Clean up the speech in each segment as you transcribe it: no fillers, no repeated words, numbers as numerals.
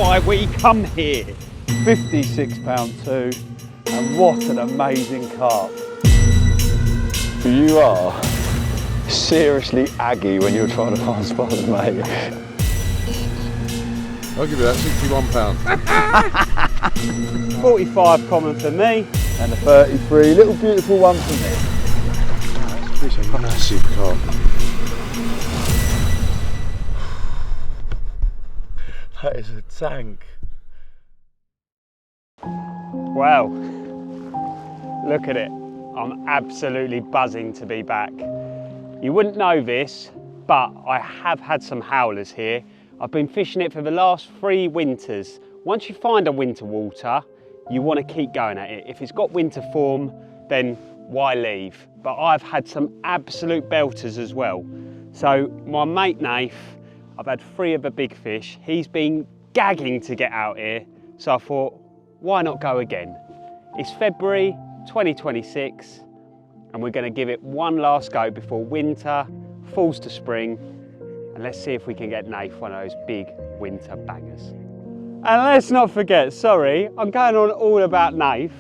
why we come here. £56 too, and what an amazing carp. You are seriously aggy when you're trying to find spots, mate. I'll give you that, £61. 45 common for me. And a 33, little beautiful one for me. That's a massive carp. That is a tank. Wow, look at it. I'm absolutely buzzing to be back. You wouldn't know this, but I have had some howlers here. I've been fishing it for the last 3 winters. Once you find a winter water, you want to keep going at it. If it's got winter form, then why leave? But I've had some absolute belters as well. So my mate Nath, I've had 3 of the big fish. He's been gagging to get out here. So I thought, why not go again? It's February 2026, and we're going to give it one last go before winter falls to spring, and let's see if we can get Nath one of those big winter bangers. And let's not forget, sorry, I'm going on all about Nath.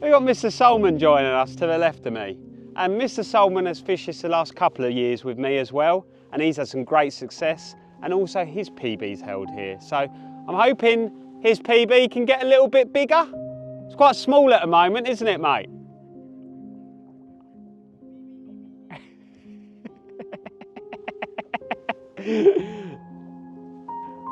We've got Mr. Solman joining us to the left of me, and Mr. Solman has fished this the last couple of years with me as well, and he's had some great success, and also his PB's held here. So I'm hoping his PB can get a little bit bigger. It's quite small at the moment, isn't it, mate?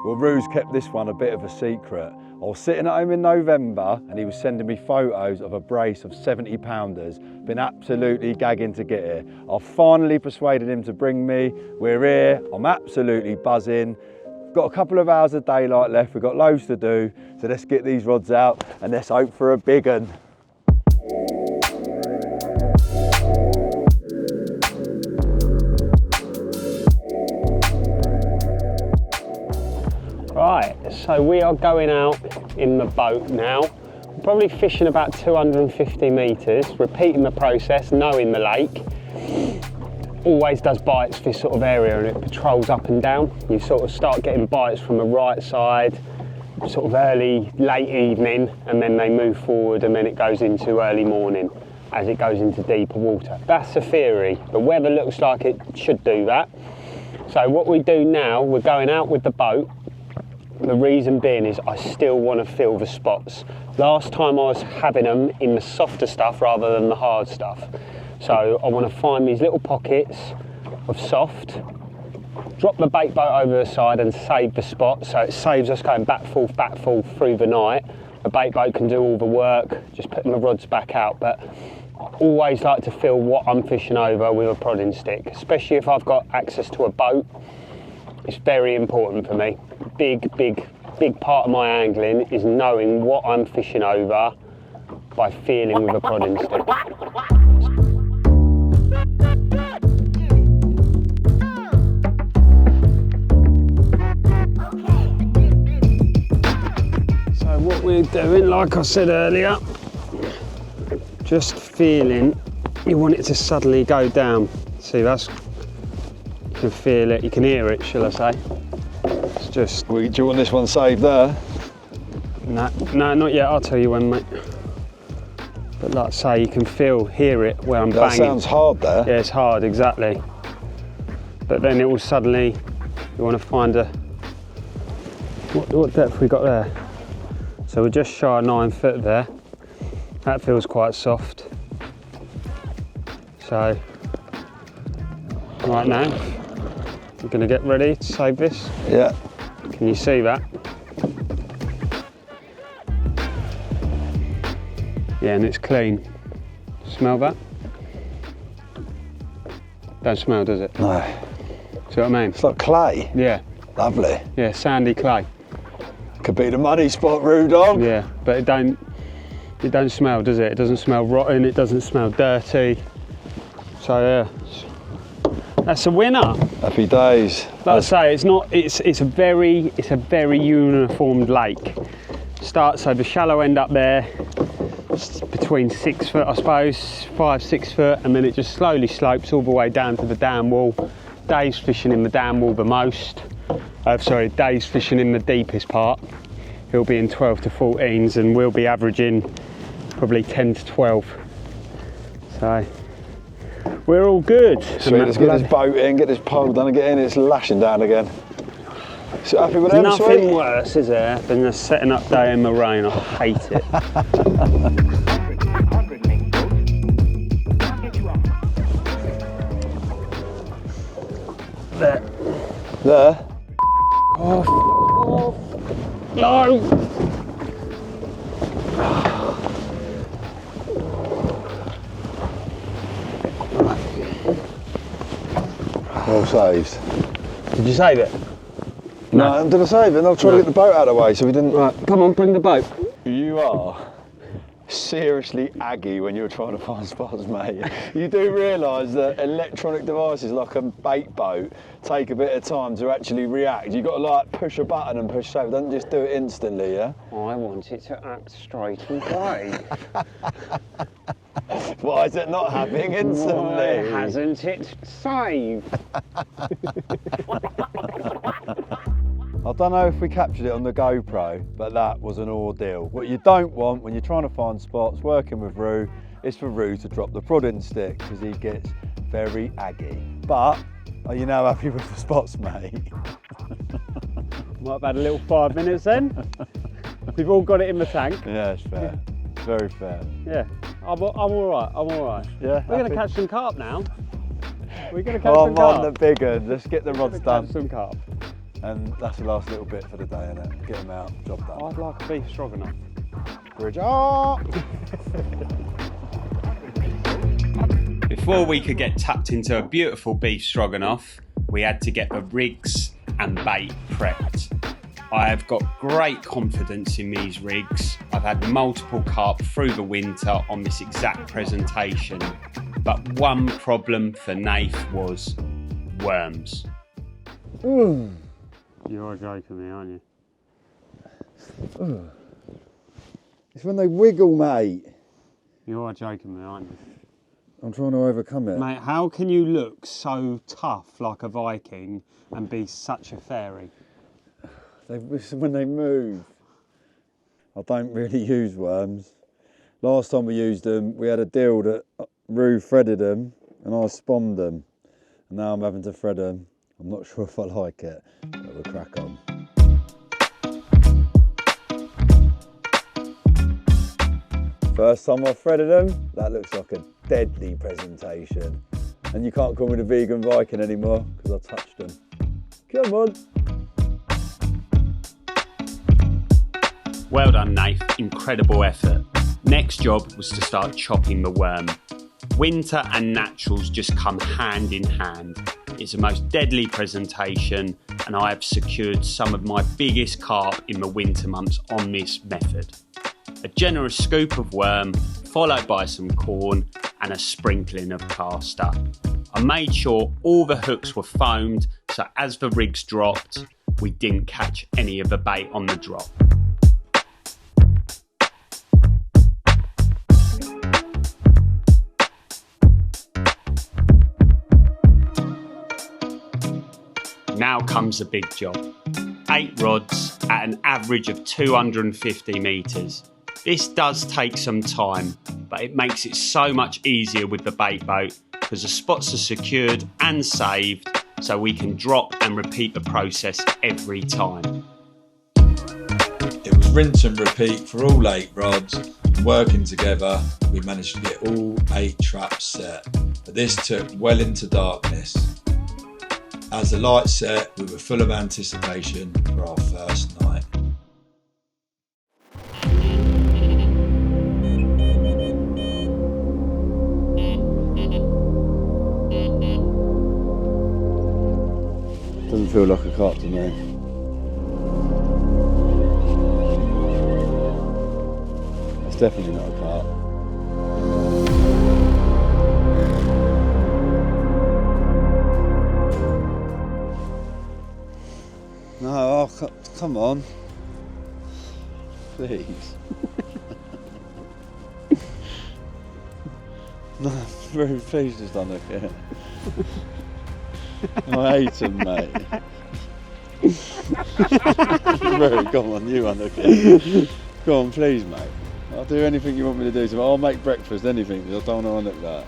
Well, Roo's kept this one a bit of a secret. I was sitting at home in November and he was sending me photos of a brace of 70 pounders. Been absolutely gagging to get here. I finally persuaded him to bring me. We're here, I'm absolutely buzzing. Got a couple of hours of daylight left, we've got loads to do, so let's get these rods out and let's hope for a big one. Right, so we are going out in the boat now. Probably fishing about 250 metres, repeating the process, knowing the lake. Always does bites this sort of area, and it patrols up and down. You sort of start getting bites from the right side, sort of early, late evening, and then they move forward, and then it goes into early morning as it goes into deeper water. That's the theory. The weather looks like it should do that. So what we do now, we're going out with the boat. The reason being is I still want to feel the spots. Last time I was having them in the softer stuff rather than the hard stuff. So I want to find these little pockets of soft, drop the bait boat over the side and save the spot, so it saves us going back forth through the night. The bait boat can do all the work, just putting the rods back out, but I always like to feel what I'm fishing over with a prodding stick, especially if I've got access to a boat. It's very important for me. Big part of my angling is knowing what I'm fishing over by feeling with a prodding stick. So what we're doing, like I said earlier, just feeling, you want it to suddenly go down. See, that's, you can feel it, you can hear it, shall I say. It's just... Do you want this one saved there? No, not yet, I'll tell you when, mate. But like I say, you can hear it where I'm banging. That sounds hard there. Yeah, it's hard, exactly. But then it will suddenly, you want to find a... What depth we got there? So we're just shy of 9 foot there. That feels quite soft. So, right now, we're going to get ready to save this. Yeah. Can you see that? Yeah, and it's clean. Smell that? Don't smell, does it? No. See what I mean? It's like clay. Yeah. Lovely. Yeah, sandy clay. Could be the muddy spot, Roo dog. Yeah, but it don't smell, does it? It doesn't smell rotten, it doesn't smell dirty. So yeah, that's a winner. Happy days. Like I say, it's a very uniformed lake. So the shallow end up there, between 6 foot, I suppose, 5, 6 foot, and then it just slowly slopes all the way down to the dam wall. Dave's fishing in the dam wall the most. sorry, Dave's fishing in the deepest part. He'll be in 12 to 14s and we'll be averaging probably 10 to 12. So we're all good. Sweet, let's get this boat in, get this pole done and get in. It's lashing down again. So happy with them, Nothing sweet? worse, is there, than a setting up day in the rain. I hate it. There. There? Oh, no! Well saved. Did you save it? No, did I save it? I'll try to get the boat out of the way so we didn't... Right, come on, bring the boat. You are seriously aggy when you're trying to find spots, mate. You do realise that electronic devices like a bait boat take a bit of time to actually react. You've got to like push a button and push save. Don't just do it instantly, yeah? I want it to act straight away. Why is it not happening instantly? Why hasn't it saved? I don't know if we captured it on the GoPro, but that was an ordeal. What you don't want when you're trying to find spots working with Roo is for Roo to drop the prodding stick because he gets very aggy. But are you now happy with the spots, mate? Might have had a little 5 minutes then. We've all got it in the tank. Yeah, it's fair. Very fair. Yeah, I'm all right. I'm all right. Yeah, we're going to catch some carp now. We're going to catch some I'm carp. on the big one. Let's get the rods done. Catch some carp. And that's the last little bit for the day, innit? Get them out, job done. I'd like a beef stroganoff. Bridge up! Before we could get tucked into a beautiful beef stroganoff, we had to get the rigs and bait prepped. I have got great confidence in these rigs. I've had multiple carp through the winter on this exact presentation, but one problem for Nath was worms. You're joking me, aren't you? It's when they wiggle, mate. You are joking me, aren't you? I'm trying to overcome it. Mate, how can you look so tough like a Viking and be such a fairy? It's when they move. I don't really use worms. Last time we used them, we had a deal that Roo threaded them and I spawned them. And now I'm having to thread them. I'm not sure if I like it, but we'll crack on. First time I threaded them, that looks like a deadly presentation. And you can't call me the vegan Viking anymore because I touched them. Come on. Well done, Nath, incredible effort. Next job was to start chopping the worm. Winter and naturals just come hand in hand. It's the most deadly presentation and I have secured some of my biggest carp in the winter months on this method. A generous scoop of worm, followed by some corn and a sprinkling of caster. I made sure all the hooks were foamed so as the rigs dropped, we didn't catch any of the bait on the drop. Now comes the big job. 8 rods at an average of 250 metres. This does take some time, but it makes it so much easier with the bait boat because the spots are secured and saved so we can drop and repeat the process every time. It was rinse and repeat for all 8 rods. Working together, we managed to get all 8 traps set, but this took well into darkness. As the lights set, we were full of anticipation for our first night. Doesn't feel like a carp to me. It's definitely not a carp. No, oh, come on. Please. No, very please just don't look at it. I hate him, mate. Very, come on, you unhook it. Go on, please, mate. I'll do anything you want me to do. So I'll make breakfast, anything, because I don't want to unhook that.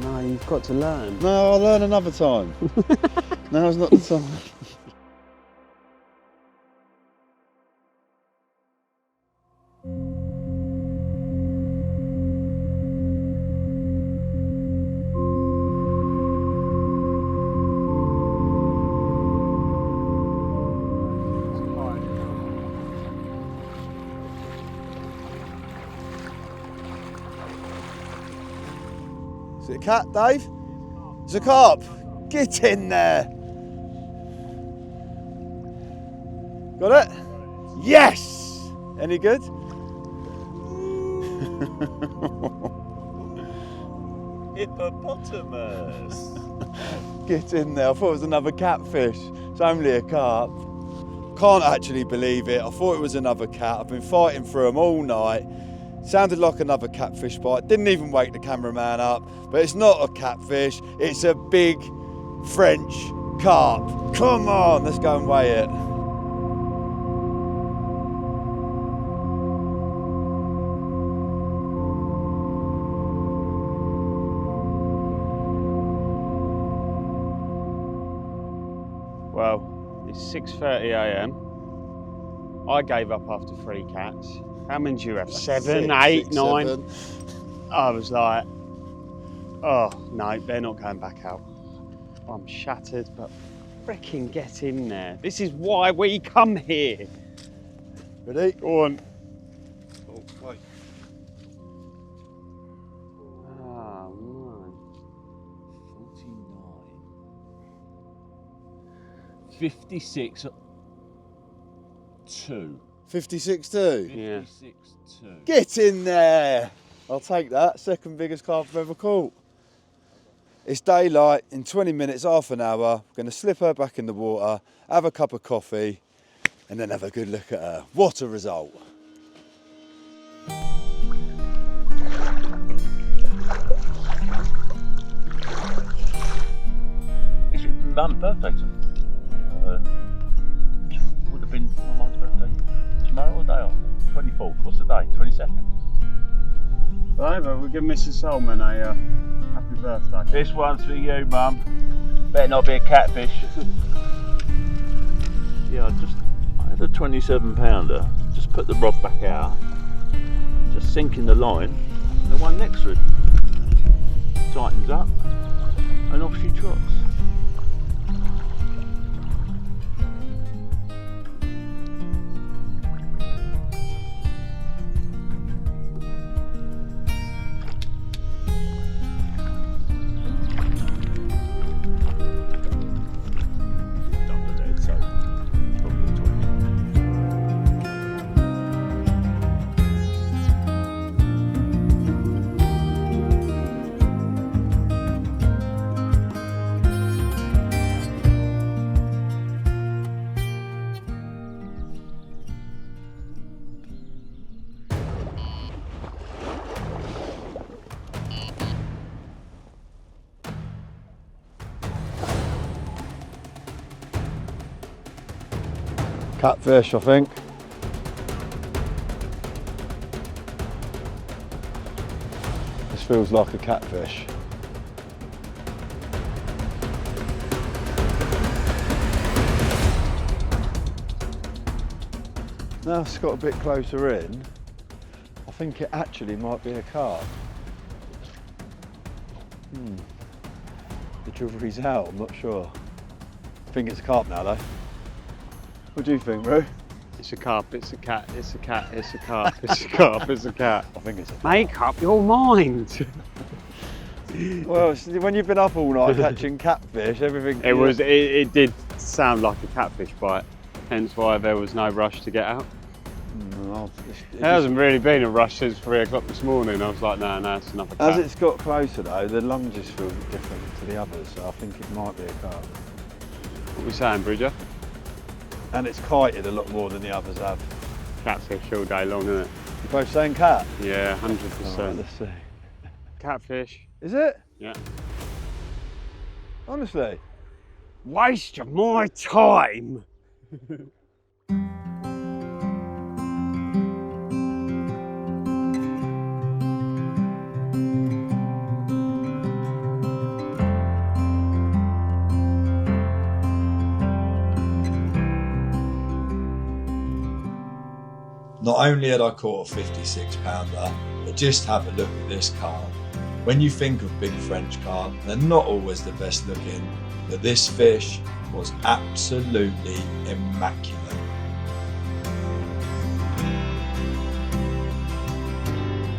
No, you've got to learn. No, I'll learn another time. Now's not the time. Is it a cat, Dave? It's a carp. Get in there. Got it? Yes! Any good? Hippopotamus. Get in there. I thought it was another catfish. It's only a carp. Can't actually believe it. I thought it was another cat. I've been fighting through them all night. Sounded like another catfish bite. Didn't even wake the cameraman up. But it's not a catfish. It's a big French carp. Come on, let's go and weigh it. Well, it's 6:30 a.m. I gave up after 3 cats. How many do you have? 7, 8, 9? 7. I was like, oh no, they're not going back out. I'm shattered, but freaking get in there. This is why we come here. Ready? Go on. Oh, wait. Oh, man. 56 2. 56.2. Yeah. 56 2. Get in there. I'll take that. Second biggest carp I've ever caught. It's daylight. In 20 minutes, half an hour, I'm going to slip her back in the water, have a cup of coffee, and then have a good look at her. What a result. It's your mum's birthday. Would have been my mum's birthday. Tomorrow or day after? 24th. What's the day? 22nd. Right, but we'll give Mrs. Solman a happy birthday. This one's for you, Mum. Better not be a catfish. Yeah, I had a 27 pounder. Just put the rod back out. Just sink in the line. The one next to it tightens up, and off she trots. Catfish, I think. This feels like a catfish. Now it's got a bit closer in, I think it actually might be a carp. The jury's out, I'm not sure. I think it's a carp now though. What do you think, Roo? It's a carp, it's a cat, it's a cat, it's a carp, it's a carp, it's a cat. I think it's a carp. Make up your mind. Well, when you've been up all night catching catfish, everything... It did sound like a catfish bite, hence why there was no rush to get out. There hasn't really been a rush since 3 o'clock this morning. I was like, no, it's another cat. As it's got closer though, the lunges feel different to the others, so I think it might be a carp. What are we saying, Bridger? And it's kited a lot more than the others have. Catfish all day long, isn't it? You both saying cat? Yeah, 100%. Alright, let's see. Catfish. Is it? Yeah. Honestly? Waste of my time. Not only had I caught a 56 pounder, but just have a look at this carp. When you think of big French carp, they're not always the best looking, but this fish was absolutely immaculate.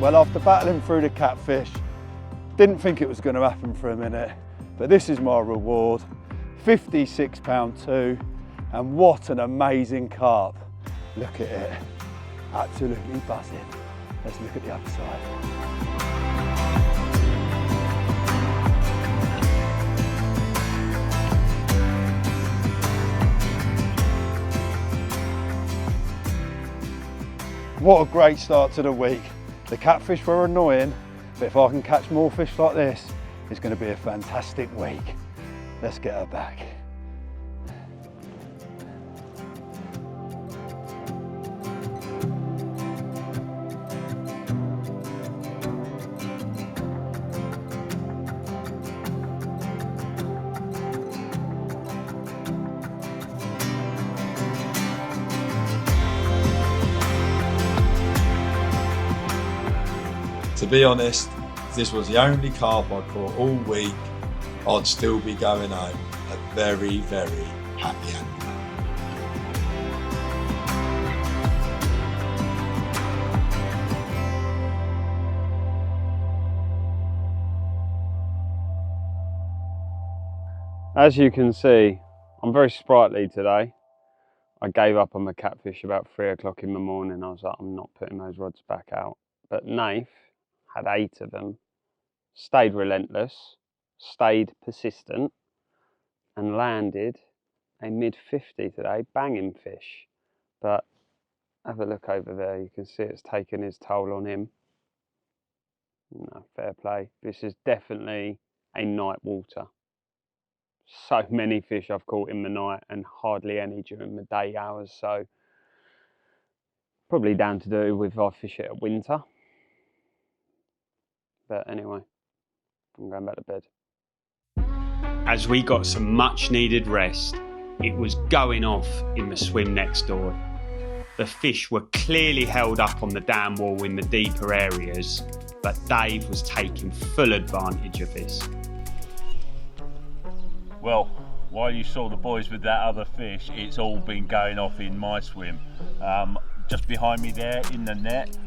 Well, after battling through the catfish, didn't think it was going to happen for a minute, but this is my reward. 56 pound 2, and what an amazing carp. Look at it, absolutely buzzing. Let's look at the other side. What a great start to the week. The catfish were annoying, but if I can catch more fish like this, it's going to be a fantastic week. Let's get her back. To be honest, if this was the only carp I caught all week, I'd still be going home a very, very happy angler. As you can see, I'm very sprightly today. I gave up on my catfish about 3 o'clock in the morning. I was like, I'm not putting those rods back out. But Nath had 8 of them, stayed relentless, stayed persistent, and landed a mid-50 today, banging fish. But have a look over there, you can see it's taken his toll on him. No, fair play. This is definitely a night water. So many fish I've caught in the night and hardly any during the day hours, so probably down to do with I fish it at winter. But anyway, I'm going back to bed. As we got some much needed rest, it was going off in the swim next door. The fish were clearly held up on the dam wall in the deeper areas, but Dave was taking full advantage of this. Well, while you saw the boys with that other fish, it's all been going off in my swim. Just behind me there in the net,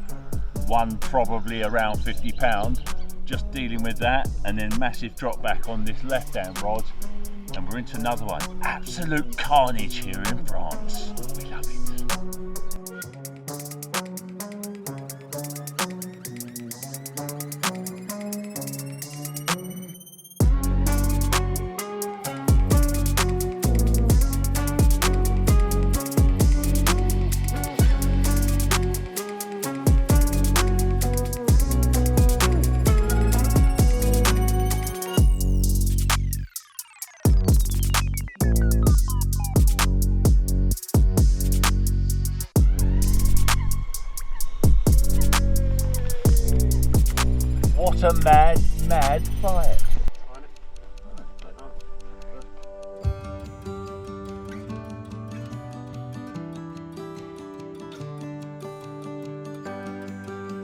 one probably around 50 pound, just dealing with that, and then massive drop back on this left hand rod, and we're into another one. Absolute carnage here in France. We love it. What a mad, mad fight.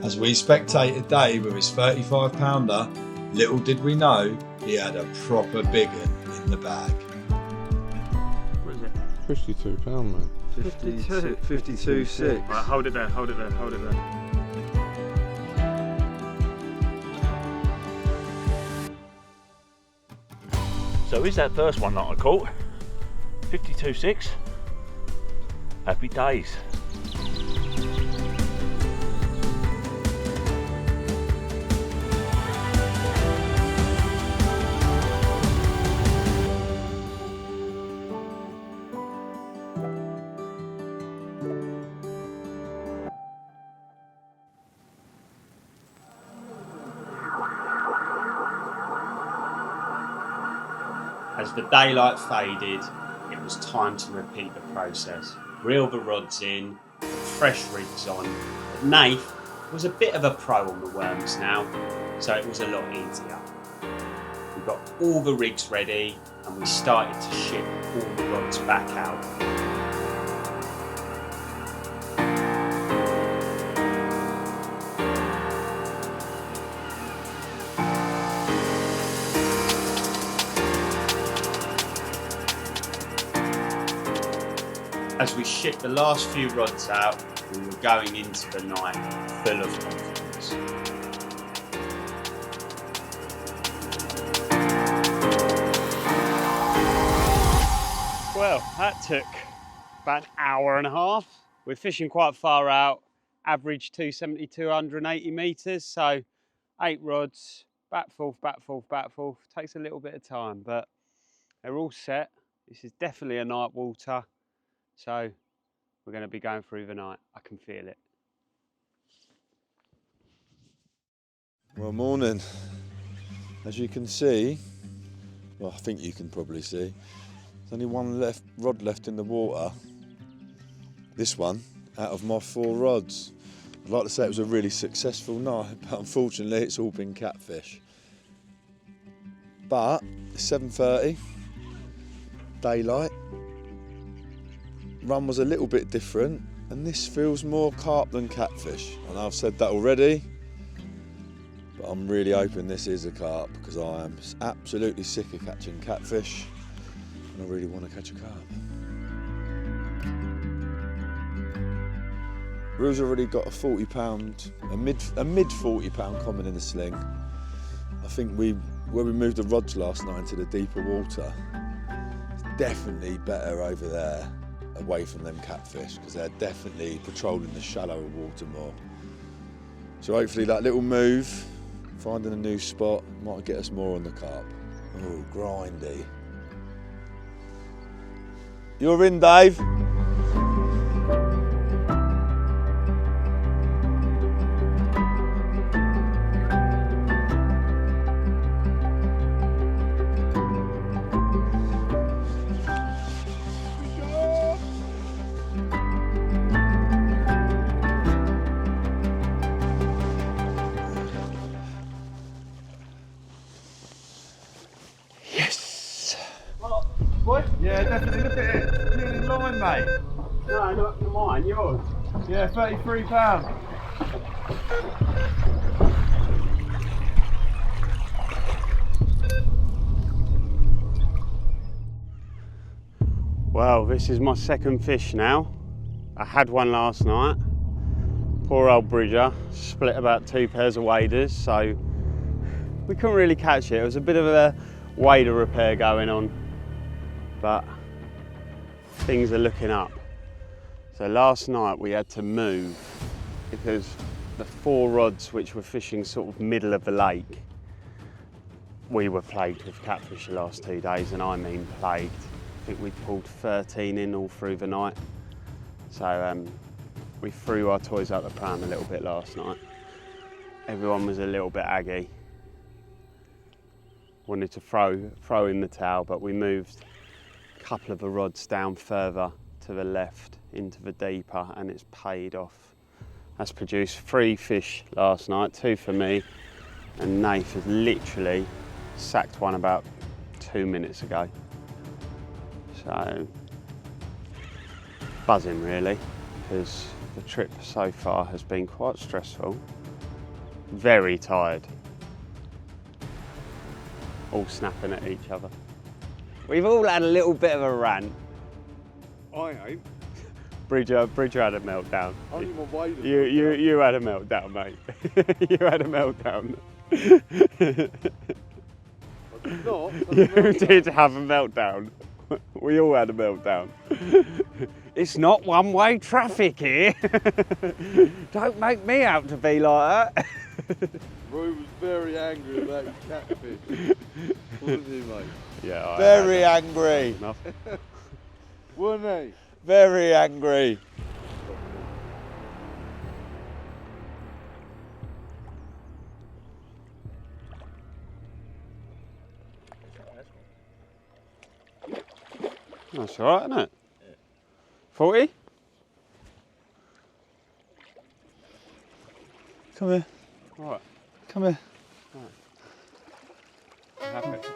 As we spectated Dave with his 35 pounder, little did we know he had a proper big one in the bag. What is it? 52 pound, mate. 52.6. Right, hold it there, hold it there, hold it there. So is that first one that I caught? 52.6. Happy days. As the daylight faded, it was time to repeat the process. Reel the rods in, put fresh rigs on. But Nath was a bit of a pro on the worms now, so it was a lot easier. We got all the rigs ready and we started to ship all the rods back out. As we shipped the last few rods out, we were going into the night full of confidence. Well, that took about an hour and a half. We're fishing quite far out, average 270, 280 metres, so 8 rods, back, forth, back, forth, back, forth. Takes a little bit of time, but they're all set. This is definitely a night water, so we're going to be going through the night. I can feel it. Well, morning. As you can see, well, I think you can probably see, there's only one rod left in the water. This one, out of my 4 rods. I'd like to say it was a really successful night, but unfortunately it's all been catfish. But it's 7:30, daylight. Run was a little bit different, and this feels more carp than catfish. I know I've said that already, but I'm really hoping this is a carp because I am absolutely sick of catching catfish and I really want to catch a carp. Roo's already got a 40 pound, a mid 40 pound common in the sling. I think where we moved the rods last night into the deeper water, it's definitely better over there, away from them catfish, because they're definitely patrolling the shallower water more. So hopefully that little move, finding a new spot, might get us more on the carp. Oh, grindy. You're in, Dave. Yeah, definitely. Look at it. Clean in line, mate. No, not mine, yours. Yeah, 33 pounds. Well, this is my second fish now. I had one last night. Poor old Bridger split about 2 pairs of waders, so we couldn't really catch it. It was a bit of a wader repair going on, but things are looking up. So last night we had to move because the 4 rods which were fishing sort of middle of the lake, we were plagued with catfish the last 2 days, and I mean plagued. I think we pulled 13 in all through the night. So we threw our toys out the pram a little bit last night. Everyone was a little bit aggy. Wanted to throw in the towel, but we moved a couple of the rods down further to the left into the deeper, and it's paid off. That's produced 3 fish last night, 2 for me, and Nath has literally sacked one about 2 minutes ago. So buzzing really, because the trip so far has been quite stressful. Very tired. All snapping at each other. We've all had a little bit of a rant. I ain't. Bridger had a meltdown. Only my wader. You had a meltdown, mate. You had a meltdown. I did not. You did have a meltdown. We all had a meltdown. It's not one-way traffic here. Don't make me out to be like that. Roo was very angry about his catfish. Wasn't he, mate? Yeah, Very angry. Wasn't he? Very angry. That's all right, isn't it? 40? Come here. All right. Come here. Happy.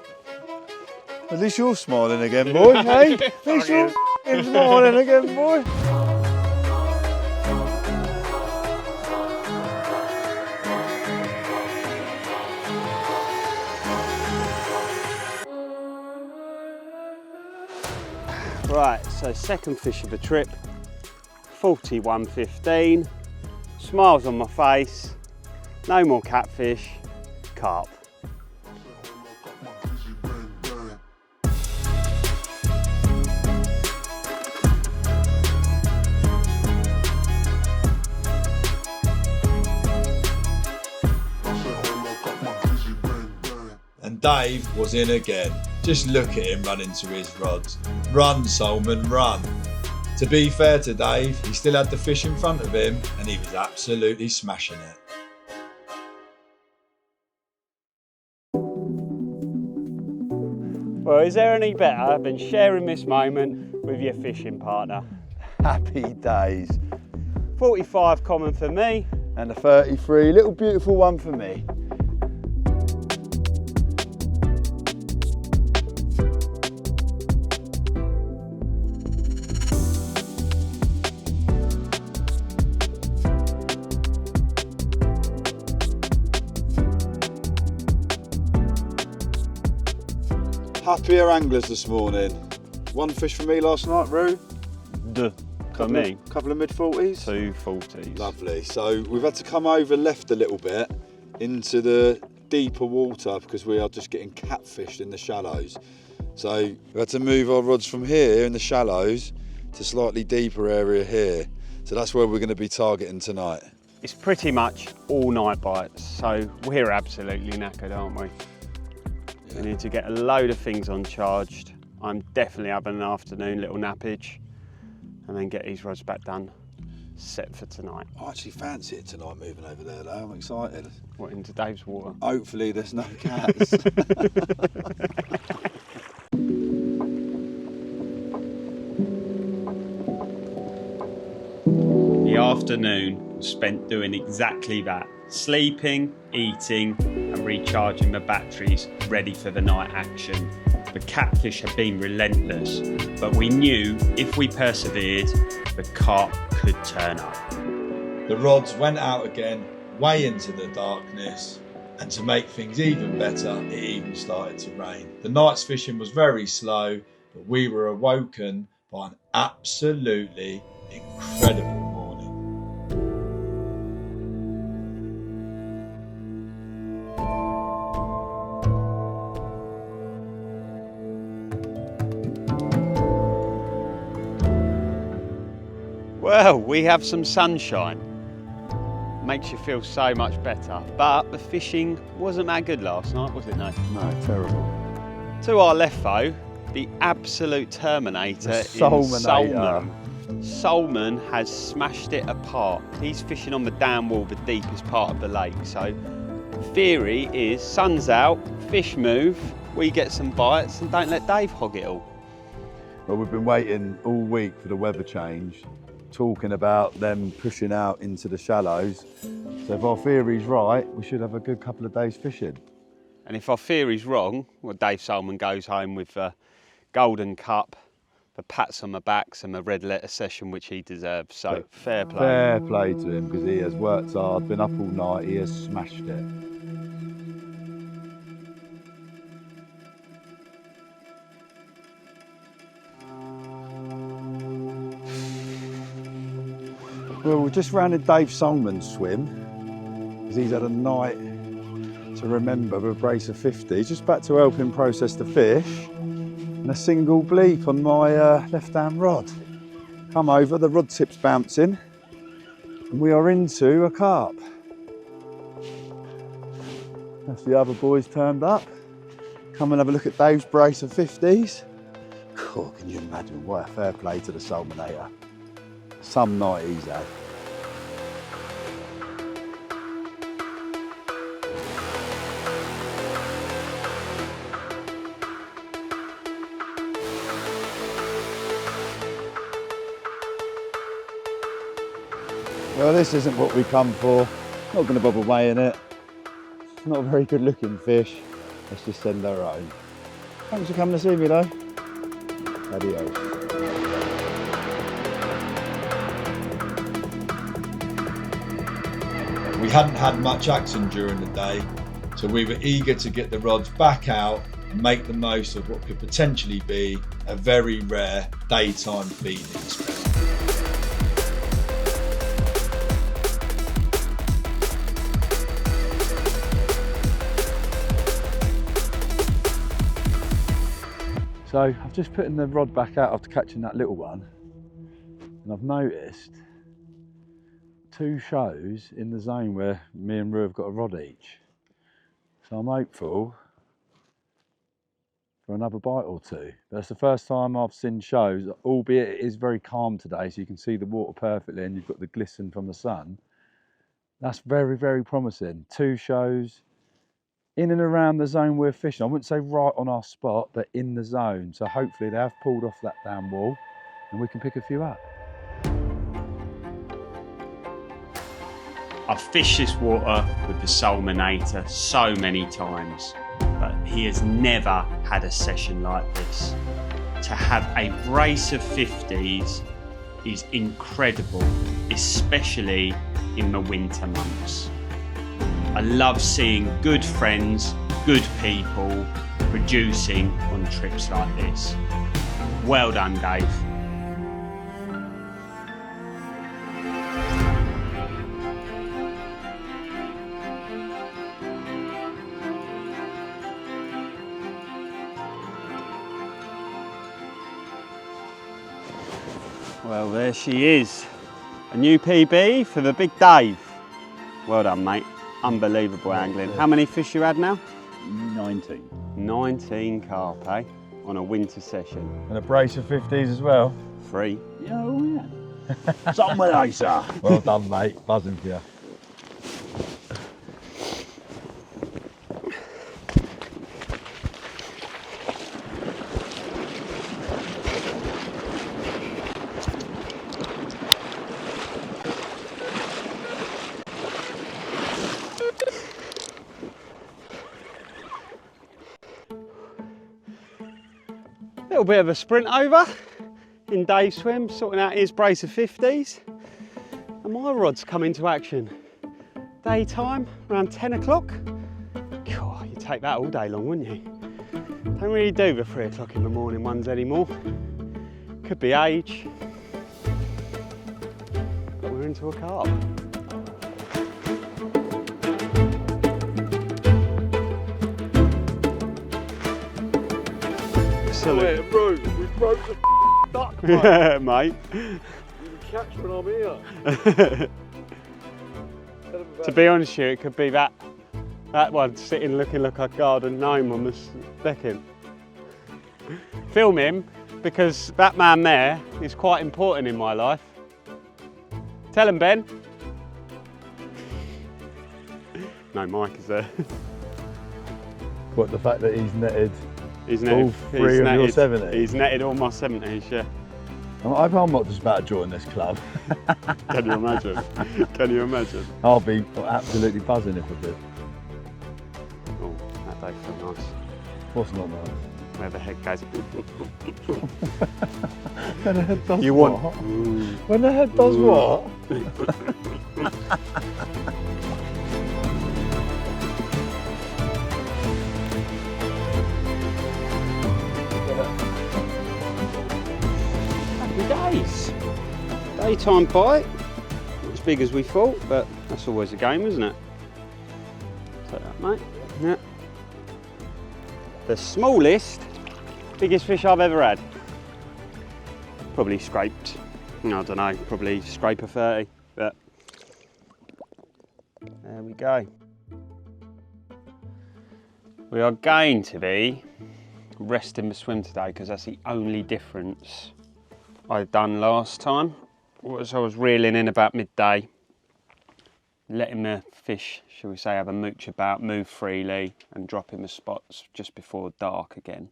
At least you're smiling again, boy. Hey? At least you're smiling again, boy. Right, so second fish of the trip, 41.15, smiles on my face, no more catfish, carp. And Dave was in again. Just look at him running to his rods. Run, Solman, run. To be fair to Dave, he still had the fish in front of him and he was absolutely smashing it. Well, is there any better than sharing this moment with your fishing partner? Happy days. 45 common for me. And a 33, little beautiful one for me. Happier anglers this morning. One fish for me last night, Roo. For me, Couple of mid-40s. 240s. Lovely. So we've had to come over left a little bit into the deeper water because we are just getting catfished in the shallows. So we had to move our rods from here in the shallows to slightly deeper area here. So that's where we're going to be targeting tonight. It's pretty much all night bites, so we're absolutely knackered, aren't we? We need to get a load of things uncharged. I'm definitely having an afternoon little nappage and then get these rods back done, set for tonight. I actually fancy it tonight moving over there though, I'm excited. What, into Dave's water? Hopefully there's no cats. The afternoon was spent doing exactly that. Sleeping, eating and recharging the batteries ready for the night action. The catfish had been relentless, but we knew if we persevered, the carp could turn up. The rods went out again, way into the darkness, and to make things even better, it even started to rain. The night's fishing was very slow, but we were awoken by an absolutely incredible morning. Well, we have some sunshine. Makes you feel so much better. But the fishing wasn't that good last night, was it, Nate? No, terrible. To our left though, the absolute terminator in Solman. Solman has smashed it apart. He's fishing on the down wall, the deepest part of the lake. So theory is sun's out, fish move, we get some bites and don't let Dave hog it all. Well, we've been waiting all week for the weather change, talking about them pushing out into the shallows. So if our theory's right, we should have a good couple of days fishing. And if our theory's wrong, well, Dave Solman goes home with the golden cup, the pats on the backs and the red letter session which he deserves. So fair play. Fair play to him because he has worked hard, been up all night, he has smashed it. Well, we've just rounded Dave Solman's swim because he's had a night to remember with a brace of 50s. Just back to help him process the fish and a single bleak on my left-hand rod. Come over, the rod tip's bouncing and we are into a carp. That's the other boys turned up. Come and have a look at Dave's brace of 50s. Oh, can you imagine? What a fair play to the Solmanator. Some night he's had. Well, this isn't what we come for. Not going to bother weighing it. It's not a very good looking fish. Let's just send our own. Thanks for coming to see me though. Adios. We hadn't had much action during the day, so we were eager to get the rods back out and make the most of what could potentially be a very rare daytime feeding spell. So I've just put the rod back out after catching that little one, and I've noticed 2 shows in the zone where me and Roo have got a rod each. So I'm hopeful for another bite or 2. But that's the first time I've seen shows, albeit it is very calm today, so you can see the water perfectly and you've got the glisten from the sun. That's very, very promising. 2 shows in and around the zone we're fishing. I wouldn't say right on our spot, but in the zone. So hopefully they have pulled off that down wall and we can pick a few up. I've fished this water with the Solmanator so many times, but he has never had a session like this. To have a brace of 50s is incredible, especially in the winter months. I love seeing good friends, good people producing on trips like this. Well done, Dave. Well, there she is. A new PB for the big Dave. Well done, mate. Unbelievable angling. How many fish you had now? 19. 19 carp, eh? On a winter session. And a brace of 50s as well. 3. Oh yeah. Solmanator. Well done, mate. Buzzing for you. Little bit of a sprint over in Dave's swim, sorting out his brace of 50s. And my rod's come into action. Daytime, around 10 o'clock. God, you'd take that all day long, wouldn't you? Don't really do the 3 o'clock in the morning ones anymore. Could be age. But we're into a carp. Wait, bro, we broke the duck, mate. Yeah, mate. You can catch when I'm here. To be honest with you, it could be that one sitting looking like a garden gnome on the decking. Film him, because that man there is quite important in my life. Tell him, Ben. No, Mike is there. What, the fact that he's netted He's all netted, 3 of your 70s? He's netted all my 70s, yeah. I'm not just about to join this club. Can you imagine? Can you imagine? I'll be absolutely buzzing if I did. Oh, that day felt nice. What's not nice? Where the head goes. When the head does You what? want? When the head does what? Happy days. Daytime bite. Not as big as we thought, but that's always a game, isn't it? Take that, mate. Yeah. The smallest, biggest fish I've ever had. Probably scraped, I don't know, probably scrape a 30, but there we go. We are going to be resting the swim today because that's the only difference I've done last time. Was I was reeling in about midday, letting the fish, shall we say, have a mooch about, move freely and dropping the spots just before dark again.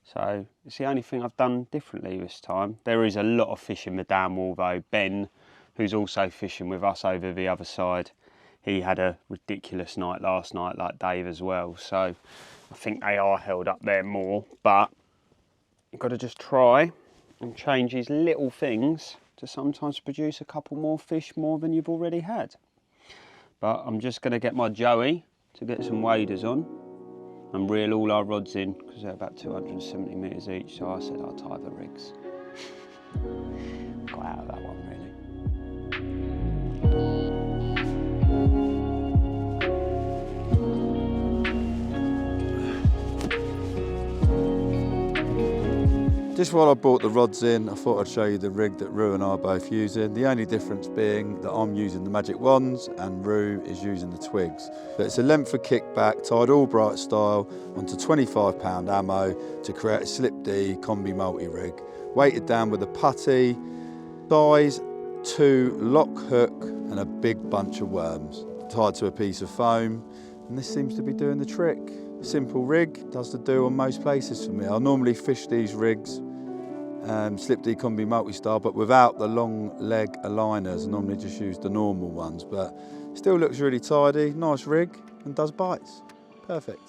So it's the only thing I've done differently this time. There is a lot of fish in the down wall though. Ben who's also fishing with us over the other side. He had a ridiculous night last night, like Dave as well. So I think they are held up there more, but you've got to just try and change these little things to sometimes produce a couple more fish more than you've already had. But I'm just going to get my Joey to get some waders on and reel all our rods in, because they're about 270 metres each, so I said I'll tie the rigs. Got out of that one really. Just while I brought the rods in, I thought I'd show you the rig that Roo and I are both using. The only difference being that I'm using the magic wands and Roo is using the twigs. But it's a length of kickback, tied Albright style onto 25-pound ammo to create a slip D combi multi-rig. Weighted down with a putty, size 2 lock hook and a big bunch of worms. Tied to a piece of foam, and this seems to be doing the trick. Simple rig, does the do on most places for me. I normally fish these rigs, slip D combi multi-style, but without the long leg aligners. I normally just use the normal ones, but still looks really tidy, nice rig, and does bites. Perfect.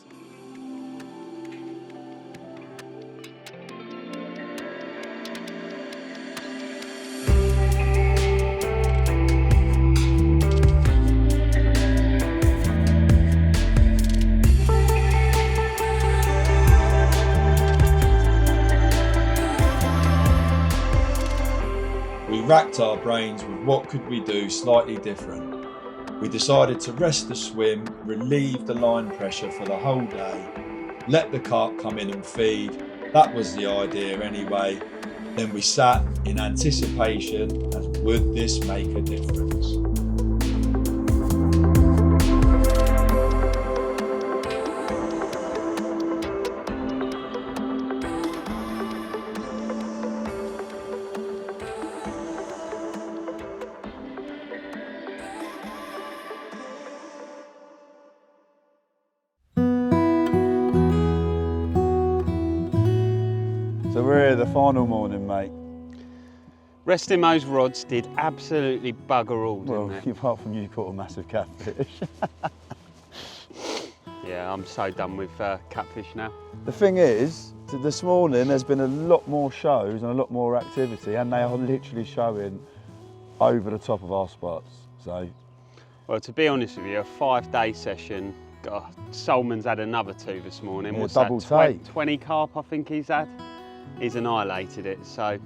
Racked our brains with what could we do slightly different. We decided to rest the swim, relieve the line pressure for the whole day, let the carp come in and feed. That was the idea anyway. Then we sat in anticipation as would this make a difference? So we're here the final morning, mate. Resting those rods did absolutely bugger all, didn't it? Apart from you caught a massive catfish. Yeah, I'm so done with catfish now. The thing is, this morning there's been a lot more shows and a lot more activity, and they are literally showing over the top of our spots. So, well, to be honest with you, a 5-day session. God, Solman's had another 2 this morning. Yeah, What's double that? take. 20 carp, I think he's had. He's annihilated it. So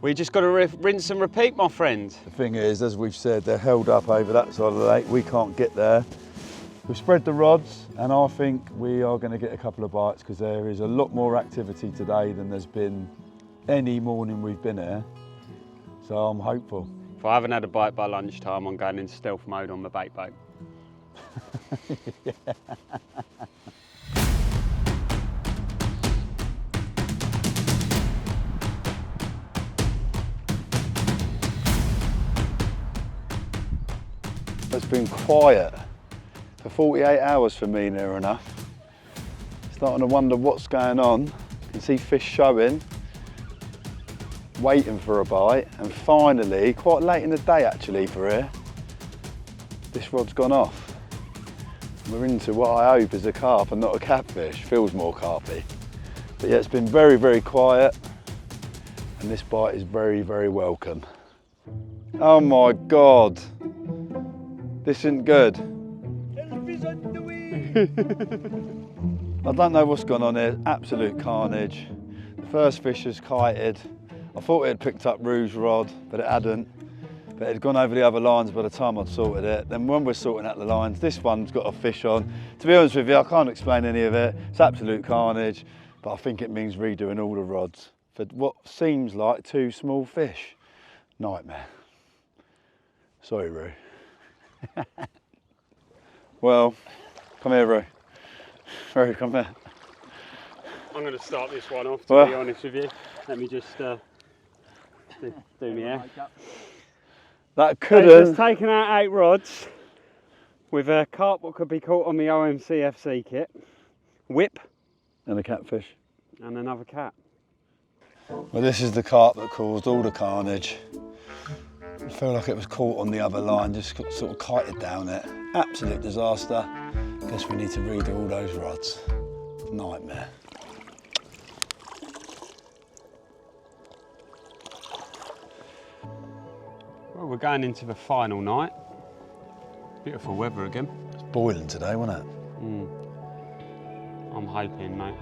we just got to rinse and repeat, my friend. the thing is, as we've said, they're held up over that side of the lake. We can't get there. We've spread the rods, and I think we are going to get a couple of bites because there is a lot more activity today than there's been any morning we've been here. So I'm hopeful. If I haven't had a bite by lunchtime, I'm going in stealth mode on the bait boat. Yeah. It's been quiet for 48 hours for me, near enough. Starting to wonder what's going on. You can see fish showing, waiting for a bite, and finally, quite late in the day actually for here, this rod's gone off. We're into what I hope is a carp and not a catfish. Feels more carpy. But yeah, it's been very, very quiet, and this bite is very, very welcome. Oh my God. This isn't good. I don't know what's gone on here, absolute carnage. The first fish has kited. I thought it had picked up Roo's rod, but it hadn't. But it had gone over the other lines by the time I'd sorted it. Then when we're sorting out the lines, this one's got a fish on. To be honest with you, I can't explain any of it. It's absolute carnage, but I think it means redoing all the rods for what seems like 2 small fish. Nightmare. Sorry, Roo. Well, come here, Roo. Roo, come here. I'm going to start this one off, to be honest with you. Let me just do me hair. That could Just have. taken out 8 rods with a carp what could be caught on the OMCFC kit, whip, And a catfish. and another cat. Well, this is the carp that caused all the carnage. I feel like it was caught on the other line, just got sort of kited down it. Absolute disaster. Guess we need to redo all those rods. Nightmare. Well, we're going into the final night. Beautiful weather again. It's boiling today, wasn't it? I'm hoping, mate.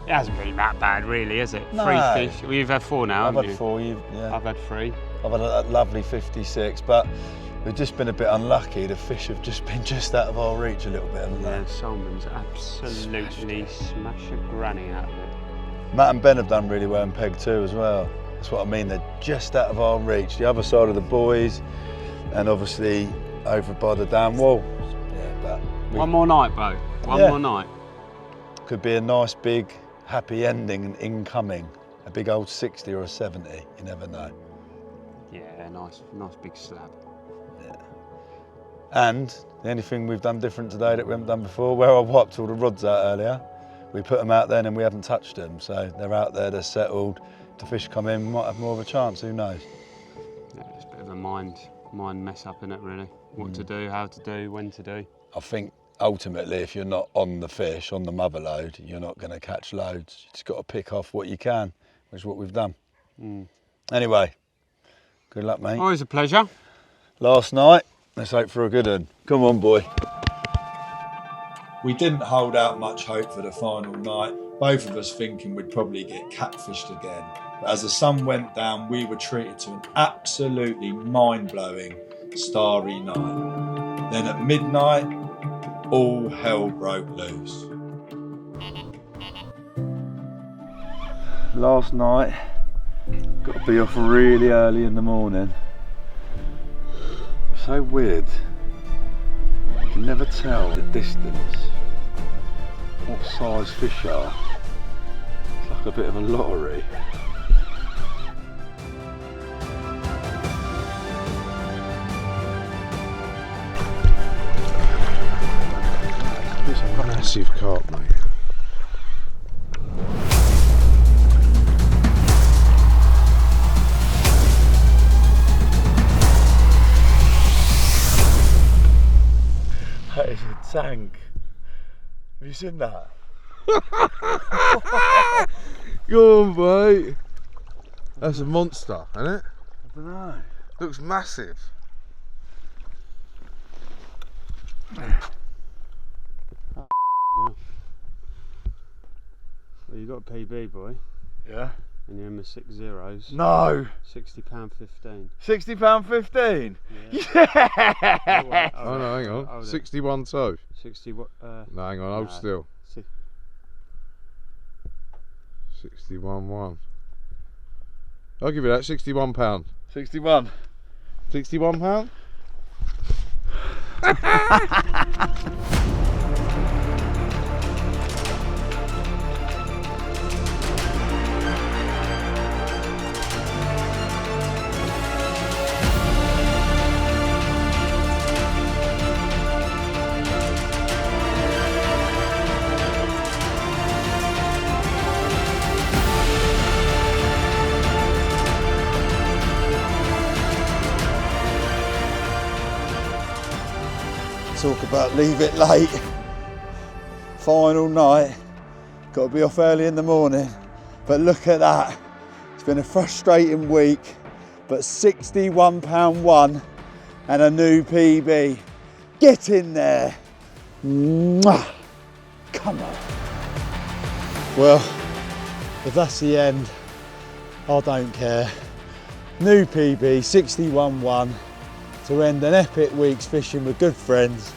It hasn't been that bad, really, is it? No. 3 fish. Well, you've had 4 now, I've haven't had you? 4, I've had 3. I've had a lovely 56, but we've just been a bit unlucky. The fish have just been just out of our reach a little bit, haven't Yeah, they? Solman's absolutely smashed a granny out of it. Matt and Ben have done really well in peg too as well. That's what I mean, they're just out of our reach. The other side of the buoys, and obviously over by the dam wall. Yeah, but One more night, Bo. One more night. Could be a nice big happy ending and incoming. A big old 60 or a 70, you never know. Yeah, nice big slab. Yeah. And the only thing we've done different today that we haven't done before, where I wiped all the rods out earlier, we put them out then and we haven't touched them. So they're out there, they're settled. If the fish come in, we might have more of a chance, who knows? Yeah, it's a bit of a mind mess up, innit, really? What to do, how to do, when to do. I think ultimately, if you're not on the fish, on the mother load, you're not going to catch loads. You just got to pick off what you can, which is what we've done. Anyway, good luck, mate. Always a pleasure. Last night, let's hope for a good one. Come on, boy. We didn't hold out much hope for the final night, both of us thinking we'd probably get catfished again. But as the sun went down, we were treated to an absolutely mind-blowing, starry night. Then at midnight, all hell broke loose. Last night, got to be off really early in the morning. So weird. You can never tell the distance, what size fish are. It's like a bit of a lottery. It's a massive carp, mate. That is a tank. Have you seen that? Go on, mate. That's a monster, isn't it? I don't know. Looks massive. Well, you got a PB, boy, Yeah. and you're in the 6 zeros. No. £60.15. £60.15. Yeah. Oh no, hang on. 61.2. 60 what? No, hang on, hold no. still. 61.1. I'll give you that. £61. 61. £61. Talk about leave it late. Final night. Got to be off early in the morning. But look at that. It's been a frustrating week. But £61 and a new PB. Get in there. Mwah. Come on. Well, if that's the end, I don't care. New PB, 61.1. To end an epic week's fishing with good friends.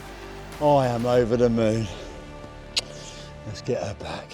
I am over the moon. Let's get her back.